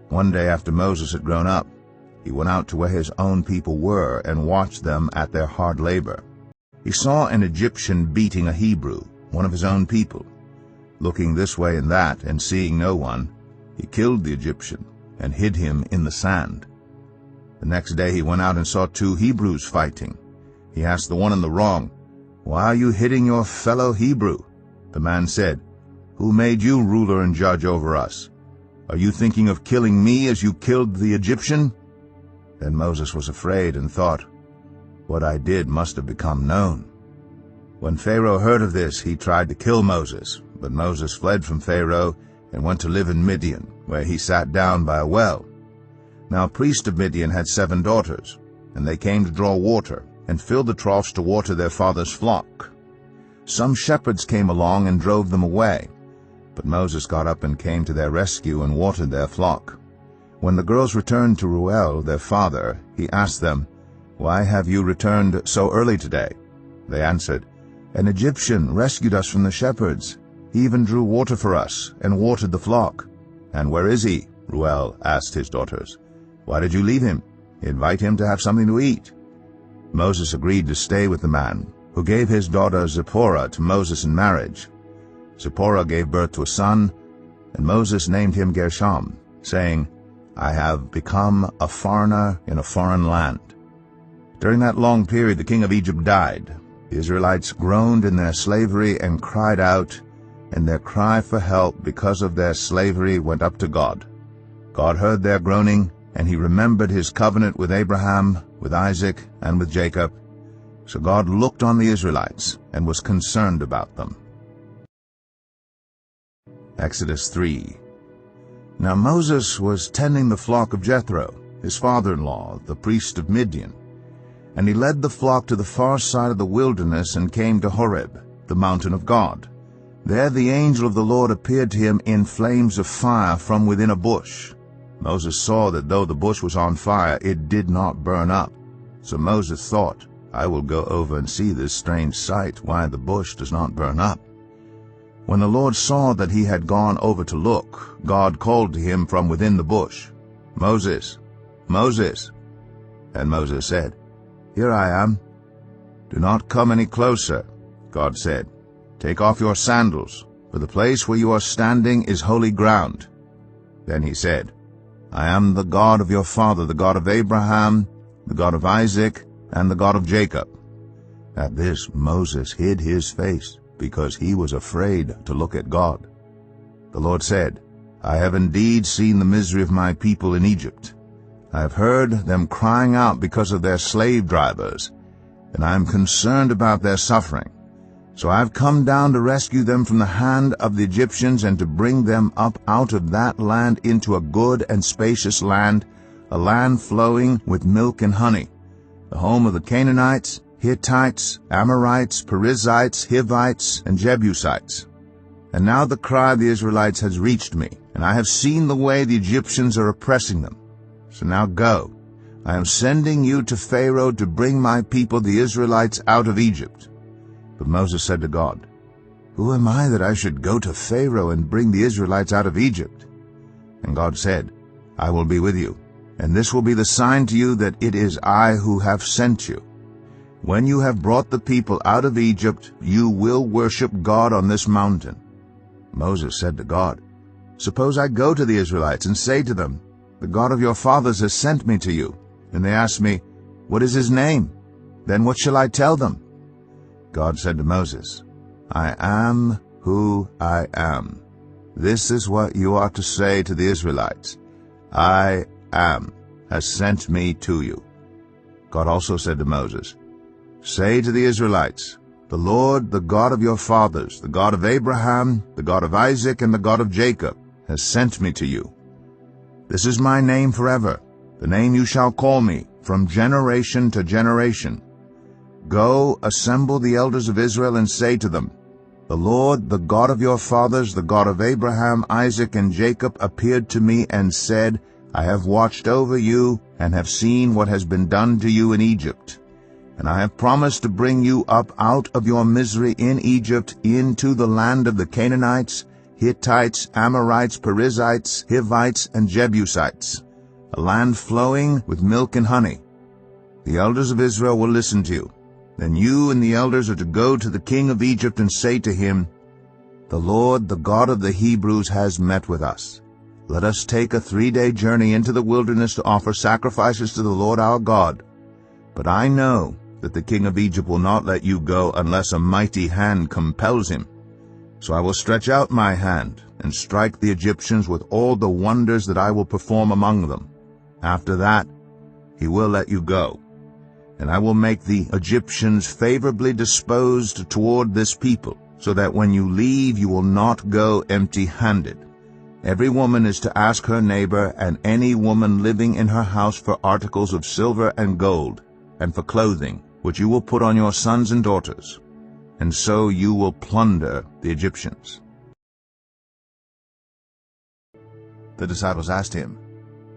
One day after Moses had grown up, he went out to where his own people were and watched them at their hard labor. He saw an Egyptian beating a Hebrew, one of his own people. Looking this way and that and seeing no one, he killed the Egyptian and hid him in the sand. The next day he went out and saw 2 Hebrews fighting. He asked the one in the wrong, "Why are you hitting your fellow Hebrew?" The man said, "Who made you ruler and judge over us? Are you thinking of killing me as you killed the Egyptian?" Then Moses was afraid and thought, "What I did must have become known." When Pharaoh heard of this, he tried to kill Moses, but Moses fled from Pharaoh and went to live in Midian, where he sat down by a well. Now a priest of Midian had 7 daughters, and they came to draw water, and filled the troughs to water their father's flock. Some shepherds came along and drove them away, but Moses got up and came to their rescue and watered their flock. When the girls returned to Reuel, their father, he asked them, "Why have you returned so early today?" They answered, "An Egyptian rescued us from the shepherds. He even drew water for us and watered the flock." "And where is he?" Reuel asked his daughters. "Why did you leave him? Invite him to have something to eat." Moses agreed to stay with the man, who gave his daughter Zipporah to Moses in marriage. Zipporah gave birth to a son, and Moses named him Gershom, saying, "I have become a foreigner in a foreign land." During that long period the king of Egypt died. The Israelites groaned in their slavery and cried out, and their cry for help because of their slavery went up to God. God heard their groaning, and he remembered his covenant with Abraham, with Isaac, and with Jacob. So God looked on the Israelites and was concerned about them. Exodus 3. Now Moses was tending the flock of Jethro, his father-in-law, the priest of Midian. And he led the flock to the far side of the wilderness and came to Horeb, the mountain of God. There the angel of the Lord appeared to him in flames of fire from within a bush. Moses saw that though the bush was on fire, it did not burn up. So Moses thought, "I will go over and see this strange sight, why the bush does not burn up." When the Lord saw that he had gone over to look, God called to him from within the bush, "Moses, Moses." And Moses said, "Here I am." "Do not come any closer," God said. "Take off your sandals, for the place where you are standing is holy ground." Then he said, "I am the God of your father, the God of Abraham, the God of Isaac, and the God of Jacob." At this Moses hid his face, because he was afraid to look at God. The Lord said, "I have indeed seen the misery of my people in Egypt. I have heard them crying out because of their slave drivers, and I am concerned about their suffering. So I have come down to rescue them from the hand of the Egyptians and to bring them up out of that land into a good and spacious land, a land flowing with milk and honey, the home of the Canaanites, Hittites, Amorites, Perizzites, Hivites, and Jebusites. And now the cry of the Israelites has reached me, and I have seen the way the Egyptians are oppressing them. So now go. I am sending you to Pharaoh to bring my people the Israelites out of Egypt." But Moses said to God, "Who am I that I should go to Pharaoh and bring the Israelites out of Egypt?" And God said, "I will be with you, and this will be the sign to you that it is I who have sent you. When you have brought the people out of Egypt, you will worship God on this mountain." Moses said to God, "Suppose I go to the Israelites and say to them, 'The God of your fathers has sent me to you,' and they ask me, 'What is his name?' Then what shall I tell them?" God said to Moses, "I am who I am. This is what you are to say to the Israelites. 'I am has sent me to you.'" God also said to Moses, "Say to the Israelites, 'The Lord, the God of your fathers, the God of Abraham, the God of Isaac, and the God of Jacob, has sent me to you. This is my name forever, the name you shall call me from generation to generation. Go, assemble the elders of Israel, and say to them, The Lord, the God of your fathers, the God of Abraham, Isaac, and Jacob, appeared to me and said, I have watched over you and have seen what has been done to you in Egypt. And I have promised to bring you up out of your misery in Egypt into the land of the Canaanites, Hittites, Amorites, Perizzites, Hivites, and Jebusites, a land flowing with milk and honey. The elders of Israel will listen to you. Then you and the elders are to go to the king of Egypt and say to him, The Lord, the God of the Hebrews, has met with us. Let us take a 3-day journey into the wilderness to offer sacrifices to the Lord our God. But I know that the king of Egypt will not let you go unless a mighty hand compels him. So I will stretch out my hand and strike the Egyptians with all the wonders that I will perform among them. After that, he will let you go. And I will make the Egyptians favorably disposed toward this people, so that when you leave you will not go empty-handed. Every woman is to ask her neighbor and any woman living in her house for articles of silver and gold, and for clothing, which you will put on your sons and daughters. And so you will plunder the Egyptians. The disciples asked him,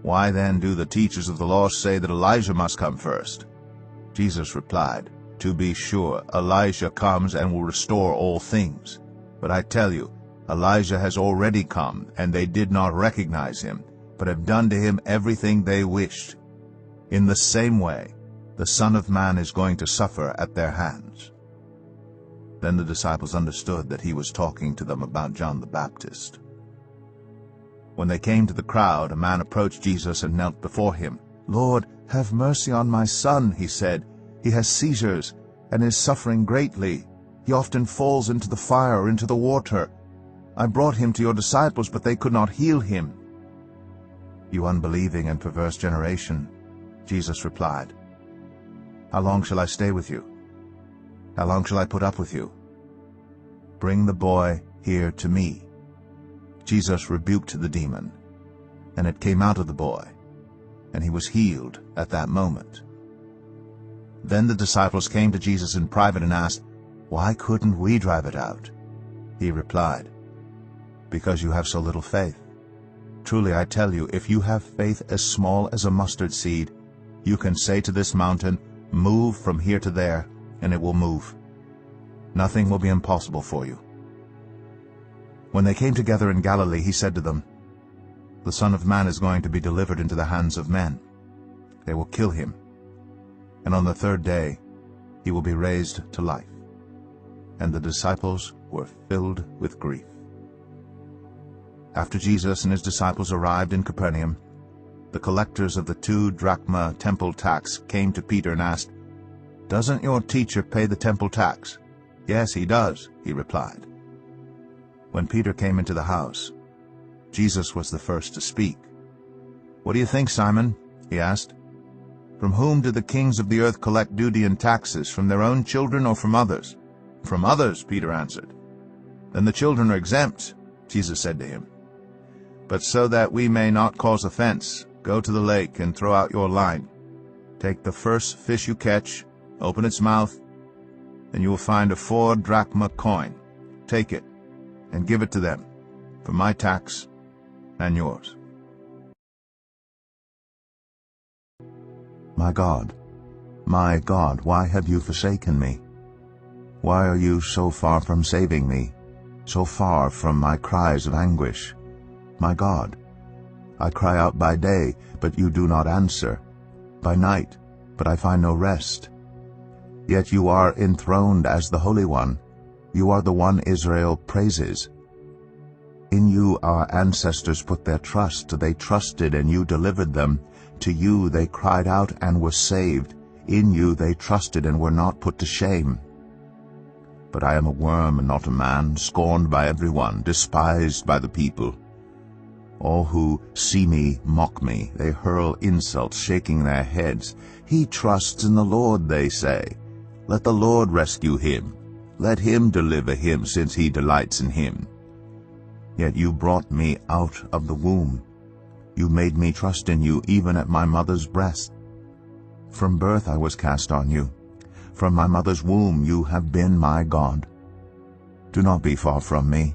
Why then do the teachers of the law say that Elijah must come first? Jesus replied, To be sure, Elijah comes and will restore all things. But I tell you, Elijah has already come, and they did not recognize him, but have done to him everything they wished. In the same way, the Son of Man is going to suffer at their hands. Then the disciples understood that he was talking to them about John the Baptist. When they came to the crowd, a man approached Jesus and knelt before him. Lord, have mercy on my son, he said. He has seizures and is suffering greatly. He often falls into the fire or into the water. I brought him to your disciples, but they could not heal him. You unbelieving and perverse generation, Jesus replied. How long shall I stay with you? How long shall I put up with you? Bring the boy here to me. Jesus rebuked the demon, and it came out of the boy, and he was healed at that moment. Then the disciples came to Jesus in private and asked, Why couldn't we drive it out? He replied, Because you have so little faith. Truly I tell you, if you have faith as small as a mustard seed, you can say to this mountain, Move from here to there, and it will move. Nothing will be impossible for you. When they came together in Galilee, he said to them, The Son of Man is going to be delivered into the hands of men. They will kill him, and on the 3rd day he will be raised to life. And the disciples were filled with grief. After Jesus and his disciples arrived in Capernaum, the collectors of the 2 drachma temple tax came to Peter and asked, Doesn't your teacher pay the temple tax? Yes, he does, he replied. When Peter came into the house, Jesus was the first to speak. What do you think, Simon? He asked. From whom do the kings of the earth collect duty and taxes, from their own children or from others? From others, Peter answered. Then the children are exempt, Jesus said to him. But so that we may not cause offense, go to the lake and throw out your line. Take the first fish you catch, open its mouth, and you will find a 4 drachma coin. Take it and give it to them, for my tax and yours. My God, why have you forsaken me? Why are you so far from saving me, so far from my cries of anguish? My God, I cry out by day, but you do not answer, by night, but I find no rest. Yet you are enthroned as the Holy One. You are the one Israel praises. In you our ancestors put their trust. They trusted, and you delivered them. To you they cried out and were saved. In you they trusted and were not put to shame. But I am a worm and not a man, scorned by everyone, despised by the people. All who see me mock me. They hurl insults, shaking their heads. He trusts in the Lord, they say. Let the Lord rescue him. Let him deliver him, since he delights in him. Yet you brought me out of the womb. You made me trust in you even at my mother's breast. From birth I was cast on you. From my mother's womb you have been my God. Do not be far from me,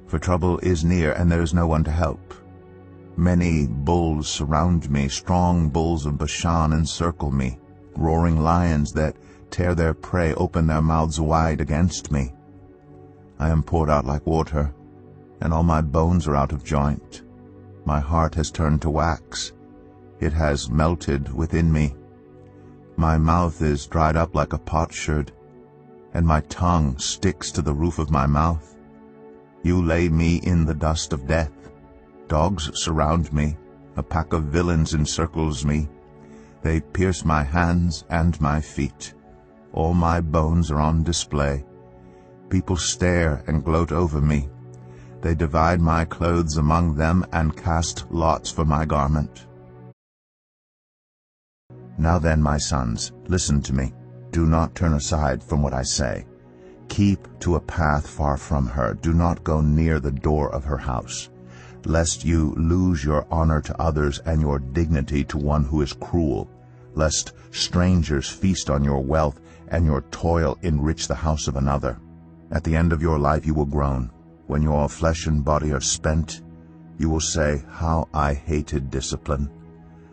for trouble is near and there is no one to help. Many bulls surround me, strong bulls of Bashan encircle me, roaring lions that tear their prey open their mouths wide against me. I am poured out like water, and all my bones are out of joint. My heart has turned to wax. It has melted within me. My mouth is dried up like a potsherd, and my tongue sticks to the roof of my mouth. You lay me in the dust of death. Dogs surround me. A pack of villains encircles me. They pierce my hands and my feet. All my bones are on display. People stare and gloat over me. They divide my clothes among them and cast lots for my garment. Now then, my sons, listen to me. Do not turn aside from what I say. Keep to a path far from her. Do not go near the door of her house, lest you lose your honor to others and your dignity to one who is cruel, lest strangers feast on your wealth and your toil enrich the house of another. At the end of your life you will groan. When your flesh and body are spent, you will say, "How I hated discipline!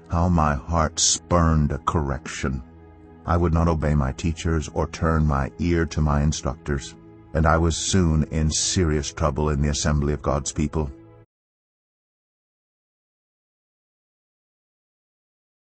How my heart spurned correction! I would not obey my teachers or turn my ear to my instructors." And I was soon in serious trouble in the assembly of God's people.